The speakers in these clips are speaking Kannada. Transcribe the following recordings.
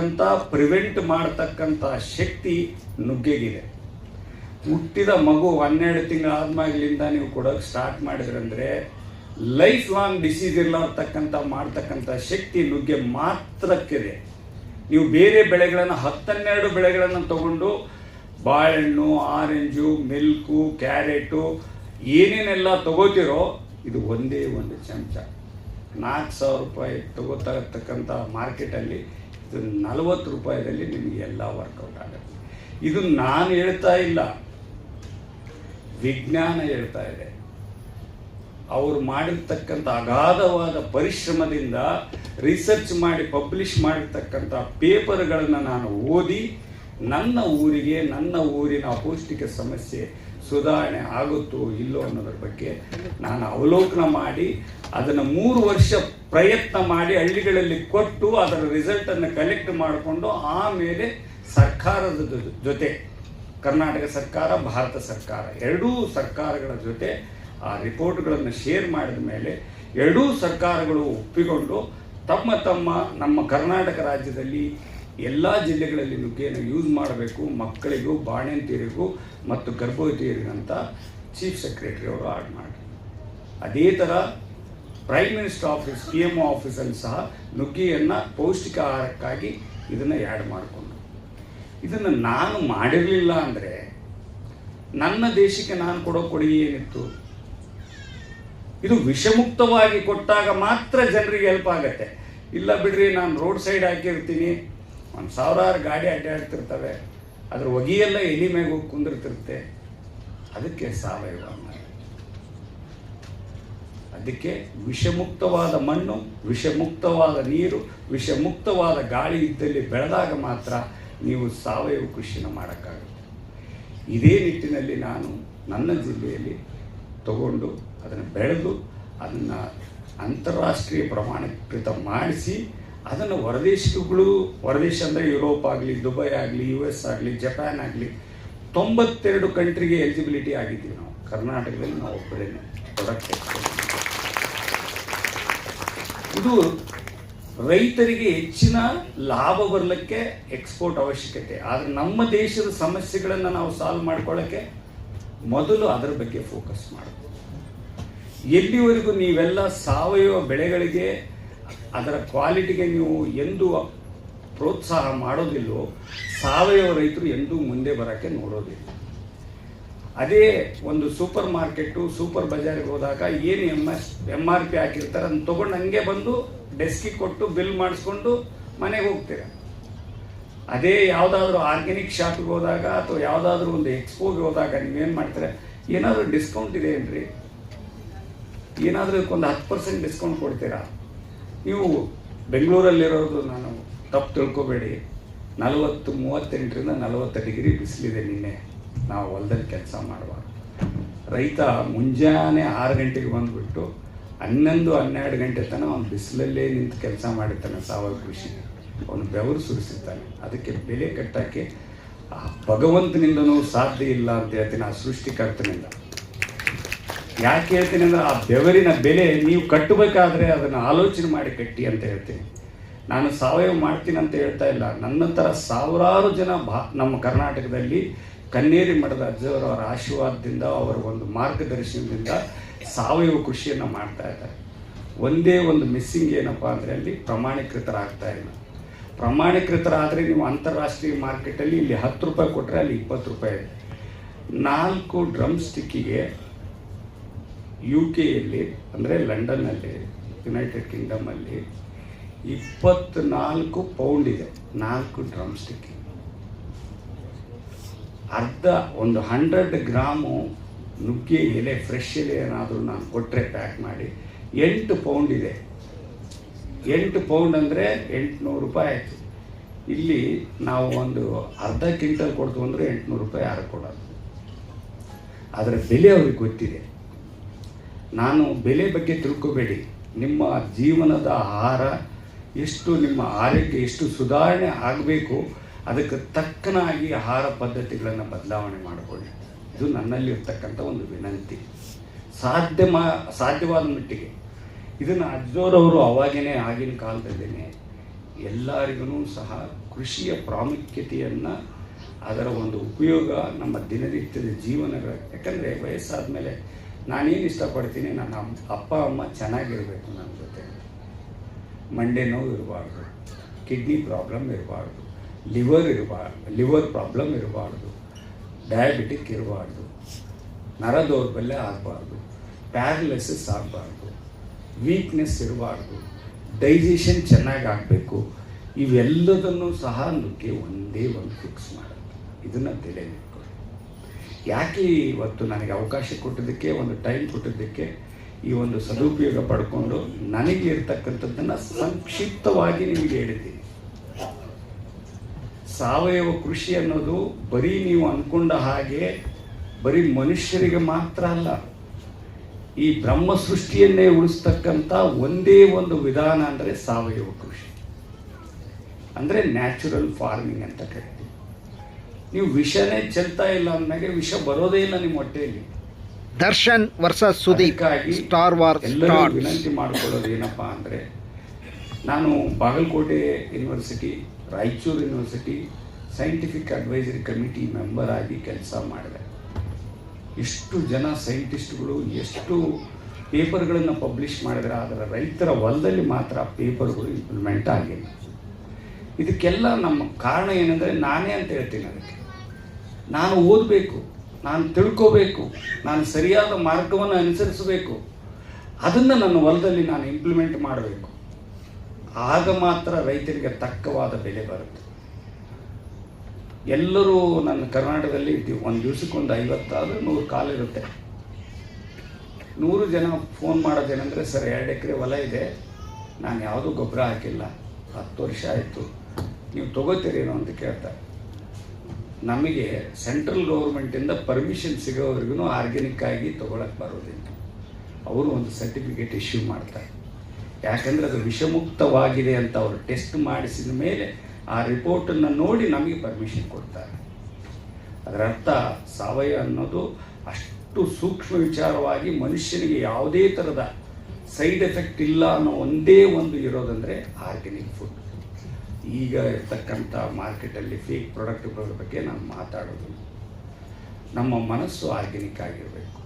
ಬರತಕ್ಕಂಥ ಪ್ರಿವೆಂಟ್ ಮಾಡ್ತಕ್ಕಂಥ ಶಕ್ತಿ ನುಗ್ಗೆಗಿದೆ. ಹುಟ್ಟಿದ ಮಗು 12 ತಿಂಗಳಾದ್ಮೇಲಿಂದ ನೀವು ಕೊಡೋಕೆ ಸ್ಟಾರ್ಟ್ ಮಾಡಿದ್ರಂದ್ರೆ ಲೈಫ್ ಲಾಂಗ್ ಡಿಸೀಸ್ ಇರಲಾರ್ತಕ್ಕಂಥ ಮಾಡ್ತಕ್ಕಂಥ ಶಕ್ತಿ ನುಗ್ಗೆ ಮಾತ್ರಕ್ಕಿದೆ. ನೀವು ಬೇರೆ ಬೆಳೆಗಳನ್ನು 10-12 ಬೆಳೆಗಳನ್ನು ತಗೊಂಡು ಬಾಳೆಹಣ್ಣು, ಆರೆಂಜು, ಮಿಲ್ಕು, ಕ್ಯಾರೆಟು ಏನೇನೆಲ್ಲ ತಗೋತಿರೋ ಇದು ಒಂದೇ ಒಂದು ಚಮಚ 4,000 ರೂಪಾಯಿ ತಗೋತಕ್ಕಂಥ ಮಾರ್ಕೆಟಲ್ಲಿ ಇದು 40 ರೂಪಾಯಿದಲ್ಲಿ ನಿಮಗೆ ಎಲ್ಲ ವರ್ಕೌಟ್ ಆಗುತ್ತೆ. ಇದು ನಾನು ಹೇಳ್ತಾ ಇಲ್ಲ, ವಿಜ್ಞಾನ ಹೇಳ್ತಾ ಇದೆ. ಅವರು ಮಾಡಿರ್ತಕ್ಕಂಥ ಅಗಾಧವಾದ ಪರಿಶ್ರಮದಿಂದ ರಿಸರ್ಚ್ ಮಾಡಿ ಪಬ್ಲಿಷ್ ಮಾಡಿರ್ತಕ್ಕಂಥ ಪೇಪರ್ಗಳನ್ನು ನಾನು ಓದಿ ನನ್ನ ಊರಿಗೆ, ನನ್ನ ಊರಿನ ಅಪೌಷ್ಟಿಕ ಸಮಸ್ಯೆ ಸುಧಾರಣೆ ಆಗುತ್ತೋ ಇಲ್ಲೋ ಅನ್ನೋದ್ರ ಬಗ್ಗೆ ನಾನು ಅವಲೋಕನ ಮಾಡಿ ಅದನ್ನು 3 ವರ್ಷ ಪ್ರಯತ್ನ ಮಾಡಿ ಹಳ್ಳಿಗಳಲ್ಲಿ ಕೊಟ್ಟು ಅದರ ರಿಸಲ್ಟನ್ನು ಕಲೆಕ್ಟ್ ಮಾಡಿಕೊಂಡು ಆಮೇಲೆ ಸರ್ಕಾರದ ಜೊತೆ, ಕರ್ನಾಟಕ ಸರ್ಕಾರ, ಭಾರತ ಸರ್ಕಾರ, ಎರಡೂ ಸರ್ಕಾರಗಳ ಜೊತೆ ಆ ರಿಪೋರ್ಟ್ಗಳನ್ನು ಶೇರ್ ಮಾಡಿದ ಮೇಲೆ ಎರಡೂ ಸರ್ಕಾರಗಳು ಒಪ್ಪಿಕೊಂಡು ನಮ್ಮ ಕರ್ನಾಟಕ ರಾಜ್ಯದಲ್ಲಿ ಎಲ್ಲ ಜಿಲ್ಲೆಗಳಲ್ಲಿ ನುಗ್ಗೆಯನ್ನು ಯೂಸ್ ಮಾಡಬೇಕು, ಮಕ್ಕಳಿಗೂ, ಬಾಣಂತಿಯರಿಗೂ ಮತ್ತು ಗರ್ಭವತಿಯರಿಗಂತ ಚೀಫ್ ಸೆಕ್ರೆಟರಿ ಅವರು ಆರ್ಡ್ ಮಾಡಿ. ಅದೇ ಥರ ಪ್ರೈಮ್ ಮಿನಿಸ್ಟರ್ ಆಫೀಸ್, PMO ಆಫೀಸಲ್ಲಿ ಸಹ ನುಗ್ಗೆಯನ್ನು ಪೌಷ್ಟಿಕ ಆಹಾರಕ್ಕಾಗಿ ಇದನ್ನು ಆ್ಯಡ್ ಮಾಡಿಕೊಂಡು, ಇದನ್ನು ನಾನು ಮಾಡಿರಲಿಲ್ಲ ಅಂದರೆ ನನ್ನ ದೇಶಕ್ಕೆ ನಾನು ಕೊಡೋ ಕೊಡುಗೆ ಏನಿತ್ತು? ಇದು ವಿಷಮುಕ್ತವಾಗಿ ಕೊಟ್ಟಾಗ ಮಾತ್ರ ಜನರಿಗೆ ಹೆಲ್ಪ್ ಆಗುತ್ತೆ. ಇಲ್ಲ ಬಿಡ್ರಿ, ನಾನು ರೋಡ್ ಸೈಡ್ ಹಾಕಿರ್ತೀನಿ, 1,000 ಗಾಡಿ ಅಡ್ಡಾಡ್ತಿರ್ತವೆ, ಅದ್ರ ಹೊಗೆಯೆಲ್ಲ ಎಲಿ ಮೇಲೆ ಹೋಗಿ ಕುಂದಿರ್ತಿರುತ್ತೆ. ಅದಕ್ಕೆ ಸಾವಯವ ಮಾಡಿ. ಅದಕ್ಕೆ ವಿಷಮುಕ್ತವಾದ ಮಣ್ಣು, ವಿಷಮುಕ್ತವಾದ ನೀರು, ವಿಷಮುಕ್ತವಾದ ಗಾಳಿ ಇದ್ದಲ್ಲಿ ಬೆಳೆದಾಗ ಮಾತ್ರ ನೀವು ಸಾವಯವ ಕೃಷಿನ ಮಾಡೋಕ್ಕಾಗುತ್ತೆ. ಇದೇ ನಿಟ್ಟಿನಲ್ಲಿ ನಾನು ನನ್ನ ಜಿಲ್ಲೆಯಲ್ಲಿ ತಗೊಂಡು ಅದನ್ನು ಬೆಳೆದು ಅದನ್ನು ಅಂತಾರಾಷ್ಟ್ರೀಯ ಪ್ರಮಾಣೀಕೃತ ಮಾಡಿಸಿ ಅದನ್ನು ಹೊರದೇಶ ಅಂದರೆ ಯುರೋಪ್ ಆಗಲಿ, ದುಬೈ ಆಗಲಿ, US ಆಗಲಿ, ಜಪಾನ್ ಆಗಲಿ 92 ಕಂಟ್ರಿಗೆ ಎಲಿಜಿಬಿಲಿಟಿ ಆಗಿದ್ದೀವಿ. ನಾವು ಕರ್ನಾಟಕದಲ್ಲಿ ನಾವು ಒಬ್ಬರೇ ಪ್ರಾಡಕ್ಟ್ ಎಕ್ಸ್ಪೋರ್ಟ್. ಇದು ರೈತರಿಗೆ ಹೆಚ್ಚಿನ ಲಾಭ ಬರಲಿಕ್ಕೆ ಎಕ್ಸ್ಪೋರ್ಟ್ ಅವಶ್ಯಕತೆ. ಆದರೆ ನಮ್ಮ ದೇಶದ ಸಮಸ್ಯೆಗಳನ್ನು ನಾವು ಸಾಲ್ವ್ ಮಾಡ್ಕೊಳ್ಳೋಕ್ಕೆ ಮೊದಲು ಅದರ ಬಗ್ಗೆ ಫೋಕಸ್ ಮಾಡಬೇಕು. ಎಲ್ಲಿವರೆಗೂ ನೀವೆಲ್ಲ ಸಾವಯವ ಬೆಳೆಗಳಿಗೆ, ಅದರ ಕ್ವಾಲಿಟಿಗೆ ನೀವು ಎಂದು ಪ್ರೋತ್ಸಾಹ ಮಾಡೋದಿಲ್ಲೋ, ಸಾವಯವ ರೈತರು ಎಂದೂ ಮುಂದೆ ಬರೋಕ್ಕೆ ನೋಡೋದಿಲ್ಲ. ಅದೇ ಒಂದು ಸೂಪರ್ ಮಾರ್ಕೆಟು, ಸೂಪರ್ ಬಜಾರಿಗೆ ಹೋದಾಗ ಏನು MRP ಹಾಕಿರ್ತಾರೆ ಅದನ್ನು ತೊಗೊಂಡು ಹಂಗೆ ಬಂದು ಡೆಸ್ಕಿಗೆ ಕೊಟ್ಟು ಬಿಲ್ ಮಾಡಿಸ್ಕೊಂಡು ಮನೆಗೆ ಹೋಗ್ತೀರ. ಅದೇ ಯಾವುದಾದ್ರೂ ಆರ್ಗ್ಯಾನಿಕ್ ಶಾಪಿಗೆ ಹೋದಾಗ ಅಥವಾ ಯಾವುದಾದ್ರೂ ಒಂದು ಎಕ್ಸ್ಪೋಗೆ ಹೋದಾಗ ನೀವೇನು ಮಾಡ್ತಾರೆ, ಏನಾದರೂ ಡಿಸ್ಕೌಂಟ್ ಇದೆ ಏನ್ರಿ, ಏನಾದರೂ ಒಂದು 10% ಡಿಸ್ಕೌಂಟ್ ಕೊಡ್ತೀರಾ? ನೀವು ಬೆಂಗಳೂರಲ್ಲಿರೋದು, ನಾನು ತಪ್ಪು ತಿಳ್ಕೊಬೇಡಿ, 38ರಿಂದ 40 ಡಿಗ್ರಿ ಬಿಸಿಲಿದೆ. ನಿನ್ನೆ ನಾವು ಹೊಲದಲ್ಲಿ ಕೆಲಸ ಮಾಡುವಾಗ ರೈತ ಮುಂಜಾನೆ 6 ಗಂಟೆಗೆ ಬಂದುಬಿಟ್ಟು 11-12 ಗಂಟೆ ತನಕ ಅವನು ಬಿಸಿಲಲ್ಲೇ ನಿಂತು ಕೆಲಸ ಮಾಡಿರ್ತಾನೆ. ಸಾವಯವ ಕೃಷಿ ಅವನು ಬೆವರು ಸುರಿಸಿರ್ತಾನೆ. ಅದಕ್ಕೆ ಬೆಲೆ ಕಟ್ಟೋಕ್ಕೆ ಆ ಭಗವಂತನಿಂದನೂ ಸಾಧ್ಯ ಇಲ್ಲ ಅಂತ ಹೇಳ್ತೀನಿ, ಆ ಸೃಷ್ಟಿಕರ್ತನಿಂದ. ಯಾಕೆ ಹೇಳ್ತೀನಿ ಅಂದರೆ, ಆ ಬೆವರಿನ ಬೆಲೆ ನೀವು ಕಟ್ಟಬೇಕಾದ್ರೆ ಅದನ್ನು ಆಲೋಚನೆ ಮಾಡಿ ಕಟ್ಟಿ ಅಂತ ಹೇಳ್ತೀನಿ. ನಾನು ಸಾವಯವ ಮಾಡ್ತೀನಿ ಅಂತ ಹೇಳ್ತಾ ಇಲ್ಲ. ನನ್ನ ಥರ ಸಾವಿರಾರು ಜನ ನಮ್ಮ ಕರ್ನಾಟಕದಲ್ಲಿ ಕನ್ನೇರಿ ಮಠದ ಅಜ್ಜವರ ಆಶೀರ್ವಾದದಿಂದ, ಅವರ ಒಂದು ಮಾರ್ಗದರ್ಶನದಿಂದ ಸಾವಯವ ಕೃಷಿಯನ್ನು ಮಾಡ್ತಾ ಇದ್ದಾರೆ. ಒಂದೇ ಒಂದು ಮಿಸ್ಸಿಂಗ್ ಏನಪ್ಪ ಅಂದರೆ, ಅಲ್ಲಿ ಪ್ರಮಾಣೀಕೃತರಾಗ್ತಾ ಇಲ್ಲ. ಪ್ರಮಾಣೀಕೃತರಾದರೆ ನೀವು ಅಂತಾರಾಷ್ಟ್ರೀಯ ಮಾರ್ಕೆಟಲ್ಲಿ ಇಲ್ಲಿ 10 ರೂಪಾಯಿ ಕೊಟ್ಟರೆ ಅಲ್ಲಿ 20 ರೂಪಾಯಿ ಇದೆ. 4 ಡ್ರಮ್ ಸ್ಟಿಕ್ಕಿಗೆ UK ಅಂದರೆ ಲಂಡನ್ನಲ್ಲಿ, ಯುನೈಟೆಡ್ ಕಿಂಗ್ಡಮಲ್ಲಿ 24 ಪೌಂಡ್ ಇದೆ 4 ಡ್ರಮ್ ಸ್ಟಿಕ್. ಒಂದು 100 ಗ್ರಾಮು ನುಗ್ಗೆ ಎಲೆ, ಫ್ರೆಶ್ ಎಲೆ ಏನಾದರೂ ನಾನು ಕೊಟ್ಟರೆ ಪ್ಯಾಕ್ ಮಾಡಿ 8 ಪೌಂಡ್ ಇದೆ. 8 ಪೌಂಡ್ ಅಂದರೆ 800 ರೂಪಾಯಿ ಆಯಿತು. ಇಲ್ಲಿ ನಾವು ಒಂದು ಅರ್ಧ ಕ್ವಿಂಟಲ್ ಕೊಡ್ತೀವಿ ಅಂದರೆ 800 ರೂಪಾಯಿ ಯಾರು ಕೊಡೋದು? ಅದರ ಬೆಲೆ ಅವ್ರಿಗೆ ಗೊತ್ತಿದೆ. ನಾನು ಬೆಲೆ ಬಗ್ಗೆ ತಿಳ್ಕೊಬೇಡಿ. ನಿಮ್ಮ ಜೀವನದ ಆಹಾರ ಎಷ್ಟು, ನಿಮ್ಮ ಆರೋಗ್ಯ ಎಷ್ಟು ಸುಧಾರಣೆ ಆಗಬೇಕು, ಅದಕ್ಕೆ ತಕ್ಕನಾಗಿ ಆಹಾರ ಪದ್ಧತಿಗಳನ್ನು ಬದಲಾವಣೆ ಮಾಡಿಕೊಳ್ಳಿ. ಇದು ನನ್ನಲ್ಲಿರ್ತಕ್ಕಂಥ ಒಂದು ವಿನಂತಿ. ಸಾಧ್ಯವಾದ ಮಟ್ಟಿಗೆ ಇದನ್ನು ಅಜ್ಜೋರವರು ಆಗಿನ ಕಾಲದಲ್ಲೇ ಎಲ್ಲರಿಗೂ ಸಹ ಕೃಷಿಯ ಪ್ರಾಮುಖ್ಯತೆಯನ್ನು, ಅದರ ಒಂದು ಉಪಯೋಗ ನಮ್ಮ ದಿನನಿತ್ಯದ ಜೀವನಗಳ, ಯಾಕಂದರೆ ವಯಸ್ಸಾದ ಮೇಲೆ ನಾನೇನು ಇಷ್ಟಪಡ್ತೀನಿ, ನನ್ನ ಅಪ್ಪ ಅಮ್ಮ ಚೆನ್ನಾಗಿರಬೇಕು, ನನ್ನ ಜೊತೆ ಮಂಡೆ ನೋವು ಇರಬಾರ್ದು, ಕಿಡ್ನಿ ಪ್ರಾಬ್ಲಮ್ ಇರಬಾರ್ದು, ಲಿವರ್ ಪ್ರಾಬ್ಲಮ್ ಇರಬಾರ್ದು, ಡಯಾಬಿಟಿಕ್ ಇರಬಾರ್ದು, ನರ ದೌರ್ಬಲ್ಯ ಆಗಬಾರ್ದು, ಪ್ಯಾರಲಿಸಿಸ್ ಆಗಬಾರ್ದು, ವೀಕ್ನೆಸ್ ಇರಬಾರ್ದು, ಡೈಜೆಷನ್ ಚೆನ್ನಾಗಿ ಆಗಬೇಕು. ಇವೆಲ್ಲದನ್ನು ಸಹ ನುಗ್ಗೆ ಒಂದೇ ಒಂದು ಫಿಕ್ಸ್ ಮಾಡೋದು. ಇದನ್ನು ತಲೆ ಇಟ್ಕೊಳ್ಳಿ. ಯಾಕೆ ಇವತ್ತು ನನಗೆ ಅವಕಾಶ ಕೊಟ್ಟಿದ್ದಕ್ಕೆ, ಒಂದು ಟೈಮ್ ಕೊಟ್ಟಿದ್ದಕ್ಕೆ, ಈ ಒಂದು ಸದುಪಯೋಗ ಪಡ್ಕೊಂಡು ನನಗೆ ಇರ್ತಕ್ಕಂಥದ್ದನ್ನು ಸಂಕ್ಷಿಪ್ತವಾಗಿ ನಿಮಗೆ ಹೇಳಿದ್ದೀನಿ. ಸಾವಯವ ಕೃಷಿ ಅನ್ನೋದು ಬರೀ ನೀವು ಅಂದ್ಕೊಂಡ ಹಾಗೆ ಬರೀ ಮನುಷ್ಯರಿಗೆ ಮಾತ್ರ ಅಲ್ಲ, ಈ ಬ್ರಹ್ಮ ಸೃಷ್ಟಿಯನ್ನೇ ಉಳಿಸ್ತಕ್ಕಂಥ ಒಂದೇ ಒಂದು ವಿಧಾನ ಅಂದರೆ ಸಾವಯವ ಕೃಷಿ, ಅಂದರೆ ನ್ಯಾಚುರಲ್ ಫಾರ್ಮಿಂಗ್ ಅಂತ ಕರಿತೀವಿ. ನೀವು ವಿಷನೇ ಚೆಲ್ತಾ ಇಲ್ಲ ಅಂದಾಗ ವಿಷ ಬರೋದೇ ಇಲ್ಲ ನಿಮ್ಮ ಹೊಟ್ಟೆಯಲ್ಲಿ. Darshan versus Sudeep star wars. ಎಲ್ಲರೂ ವಿನಂತಿ ಮಾಡಿಕೊಳ್ಳೋದು ಏನಪ್ಪ ಅಂದರೆ, ನಾನು Bagalkote university, Raichur university scientific advisory committee member ಆಗಿ ಕೆಲಸ ಮಾಡಿದೆ. ಎಷ್ಟು ಜನ ಸೈಂಟಿಸ್ಟ್ಗಳು ಎಷ್ಟು ಪೇಪರ್ಗಳನ್ನು ಪಬ್ಲಿಷ್ ಮಾಡಿದರೆ, ಆದರೆ ರೈತರ ಹೊಲದಲ್ಲಿ ಮಾತ್ರ ಪೇಪರ್ಗಳು ಇಂಪ್ಲಿಮೆಂಟ್ ಆಗಿಲ್ಲ. ಇದಕ್ಕೆಲ್ಲ ನಮ್ಮ ಕಾರಣ ಏನಂದರೆ ನಾನೇ ಅಂತ ಹೇಳ್ತೀನಿ. ಅದಕ್ಕೆ ನಾನು ಓದಬೇಕು, ನಾನು ತಿಳ್ಕೋಬೇಕು, ನಾನು ಸರಿಯಾದ ಮಾರ್ಗವನ್ನು ಅನುಸರಿಸಬೇಕು, ಅದನ್ನು ನನ್ನ ಹೊಲದಲ್ಲಿ ನಾನು ಇಂಪ್ಲಿಮೆಂಟ್ ಮಾಡಬೇಕು. ಆಗ ಮಾತ್ರ ರೈತರಿಗೆ ತಕ್ಕವಾದ ಬೆಲೆ ಬರುತ್ತೆ. ಎಲ್ಲರೂ ನನ್ನ ಕರ್ನಾಟಕದಲ್ಲಿ ಒಂದು ದಿವಸಕ್ಕೊಂದು 50-100 ಕಾಲ್ ಇರುತ್ತೆ. 100 ಜನ ಫೋನ್ ಮಾಡೋದೇನೆಂದರೆ, ಸರ್ 2 ಎಕರೆ ಹೊಲ ಇದೆ, ನಾನು ಯಾವುದೂ ಗೊಬ್ಬರ ಹಾಕಿಲ್ಲ, 10 ವರ್ಷ ಆಯಿತು, ನೀವು ತೊಗೋತೀರೇನೋ ಅಂತ ಕೇಳ್ತಾರೆ. ನಮಗೆ ಸೆಂಟ್ರಲ್ ಗೌರ್ಮೆಂಟಿಂದ ಪರ್ಮಿಷನ್ ಸಿಗೋವರೆಗೂ ಆರ್ಗ್ಯಾನಿಕ್ ಆಗಿ ತೊಗೊಳಕ್ಕೆ ಬರೋದಿಲ್ಲ. ಅವರು ಒಂದು ಸರ್ಟಿಫಿಕೇಟ್ ಇಶ್ಯೂ ಮಾಡ್ತಾರೆ. ಯಾಕಂದರೆ ಅದು ವಿಷಮುಕ್ತವಾಗಿದೆ ಅಂತ ಅವರು ಟೆಸ್ಟ್ ಮಾಡಿಸಿದ ಮೇಲೆ ಆ ರಿಪೋರ್ಟನ್ನು ನೋಡಿ ನಮಗೆ ಪರ್ಮಿಷನ್ ಕೊಡ್ತಾರೆ. ಅದರ ಅರ್ಥ ಸಾವಯವ ಅನ್ನೋದು ಅಷ್ಟು ಸೂಕ್ಷ್ಮ ವಿಚಾರವಾಗಿ ಮನುಷ್ಯನಿಗೆ ಯಾವುದೇ ಥರದ ಸೈಡ್ ಎಫೆಕ್ಟ್ ಇಲ್ಲ ಅನ್ನೋ ಒಂದೇ ಒಂದು ಇರೋದಂದರೆ ಆರ್ಗ್ಯಾನಿಕ್ ಫುಡ್. ಈಗ ಇರ್ತಕ್ಕಂಥ ಮಾರ್ಕೆಟಲ್ಲಿ ಫೇಕ್ ಪ್ರಾಡಕ್ಟ್ಗಳ ಬಗ್ಗೆ ನಾನು ಮಾತಾಡೋದು. ನಮ್ಮ ಮನಸ್ಸು ಆರ್ಗ್ಯಾನಿಕ್ ಆಗಿರಬೇಕು,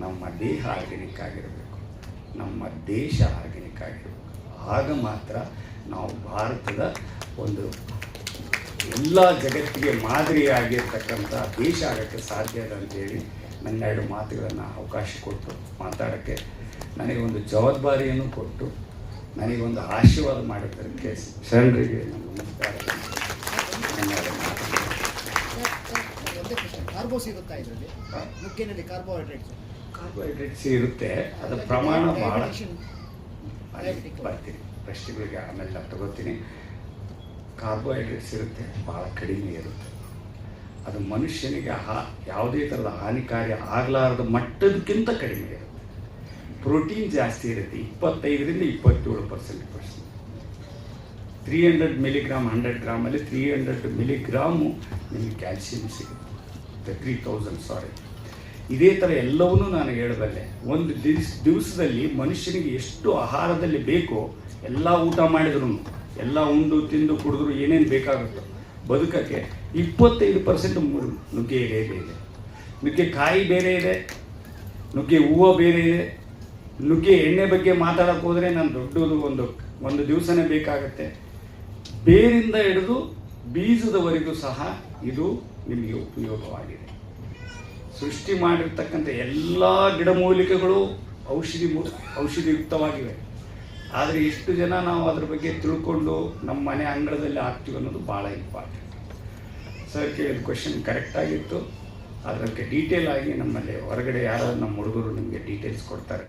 ನಮ್ಮ ದೇಹ ಆರ್ಗ್ಯಾನಿಕ್ ಆಗಿರಬೇಕು, ನಮ್ಮ ದೇಶ ಆರ್ಗ್ಯಾನಿಕ್ ಆಗಿರಬೇಕು. ಆಗ ಮಾತ್ರ ನಾವು ಭಾರತದ ಒಂದು ಎಲ್ಲ ಜಗತ್ತಿಗೆ ಮಾದರಿಯಾಗಿರ್ತಕ್ಕಂಥ ದೇಶ ಆಗೋಕ್ಕೆ ಸಾಧ್ಯ ಇದೆ ಅಂತೇಳಿ ನನ್ನ 2 ಮಾತುಗಳನ್ನು ಅವಕಾಶ ಕೊಟ್ಟು ಮಾತಾಡೋಕ್ಕೆ, ನನಗೆ ಒಂದು ಜವಾಬ್ದಾರಿಯನ್ನು ಕೊಟ್ಟು ನನಗೊಂದು ಆಶೀರ್ವಾದ ಮಾಡಿದ್ದಕ್ಕೆ ಶರಣರಿಗೆ ನನ್ನ ನಮಸ್ಕಾರ. ಕಾರ್ಬೋಹೈಡ್ರೇಟ್ಸ್ ಇರುತ್ತೆ, ಅದರ ಪ್ರಮಾಣ ಭಾಳ. ಬರ್ತೀನಿ ಪ್ರಶ್ನೆಗಳಿಗೆ ಆಮೇಲೆ ತಗೋತೀನಿ. ಕಾರ್ಬೋಹೈಡ್ರೇಟ್ಸ್ ಇರುತ್ತೆ, ಭಾಳ ಕಡಿಮೆ ಇರುತ್ತೆ. ಅದು ಮನುಷ್ಯನಿಗೆ ಯಾವುದೇ ಥರದ ಹಾನಿಕಾರಿ ಆಗಲಾರದ ಮಟ್ಟದಕ್ಕಿಂತ ಕಡಿಮೆ ಇರುತ್ತೆ. ಪ್ರೋಟೀನ್ ಜಾಸ್ತಿ ಇರುತ್ತೆ, 25ರಿಂದ 27%. 300 ಮಿಲಿಗ್ರಾಮ್ 100 ಗ್ರಾಮಲ್ಲಿ 300 ಮಿಲಿಗ್ರಾಮು ನಿಮಗೆ ಕ್ಯಾಲ್ಸಿಯಂ ಸಿಗುತ್ತೆ. 3000 ಸಾರಿ. ಇದೇ ಥರ ಎಲ್ಲವನ್ನೂ ನಾನು ಹೇಳಬಲ್ಲೆ. ಒಂದು ದಿವಸದಲ್ಲಿ ಮನುಷ್ಯನಿಗೆ ಎಷ್ಟು ಆಹಾರದಲ್ಲಿ ಬೇಕೋ ಎಲ್ಲ ಊಟ ಮಾಡಿದ್ರು, ಎಲ್ಲ ಉಂಡು ತಿಂದು ಕುಡಿದ್ರು, ಏನೇನು ಬೇಕಾಗುತ್ತೋ ಬದುಕಕ್ಕೆ 25% ನುಗ್ಗೆ ಎಲೆ ಇದೆ, ನುಗ್ಗೆಕಾಯಿ ಬೇರೆ ಇದೆ, ನುಗ್ಗೆ ಹೂವು ಬೇರೆ ಇದೆ. ನುಗ್ಗೆ ಎಣ್ಣೆ ಬಗ್ಗೆ ಮಾತಾಡೋಕೆ ಹೋದರೆ ನಾನು ದೊಡ್ಡದು ಒಂದು ದಿವಸನೇ ಬೇಕಾಗುತ್ತೆ. ಬೇರಿಂದ ಹಿಡಿದು ಬೀಜದವರೆಗೂ ಸಹ ಇದು ನಿಮಗೆ ಉಪಯೋಗವಾಗಿದೆ. ಸೃಷ್ಟಿ ಮಾಡಿರ್ತಕ್ಕಂಥ ಎಲ್ಲ ಗಿಡಮೂಲಿಕೆಗಳು ಔಷಧಿಯುಕ್ತವಾಗಿವೆ. ಆದರೆ ಎಷ್ಟು ಜನ ನಾವು ಅದ್ರ ಬಗ್ಗೆ ತಿಳ್ಕೊಂಡು ನಮ್ಮ ಮನೆ ಅಂಗಳದಲ್ಲಿ ಹಾಕ್ತೀವಿ ಅನ್ನೋದು ಭಾಳ ಇಂಪಾರ್ಟೆಂಟ್. ಸರ್ ಕೇಳಿದ ಕ್ವೆಶನ್ ಕರೆಕ್ಟಾಗಿತ್ತು. ಅದಕ್ಕೆ ಡೀಟೇಲ್ ಆಗಿ ನಮ್ಮಲ್ಲಿ ಹೊರಗಡೆ ಯಾರೋ ನಮ್ಮ ಹುಡುಗರು ನಿಮಗೆ ಡೀಟೇಲ್ಸ್ ಕೊಡ್ತಾರೆ.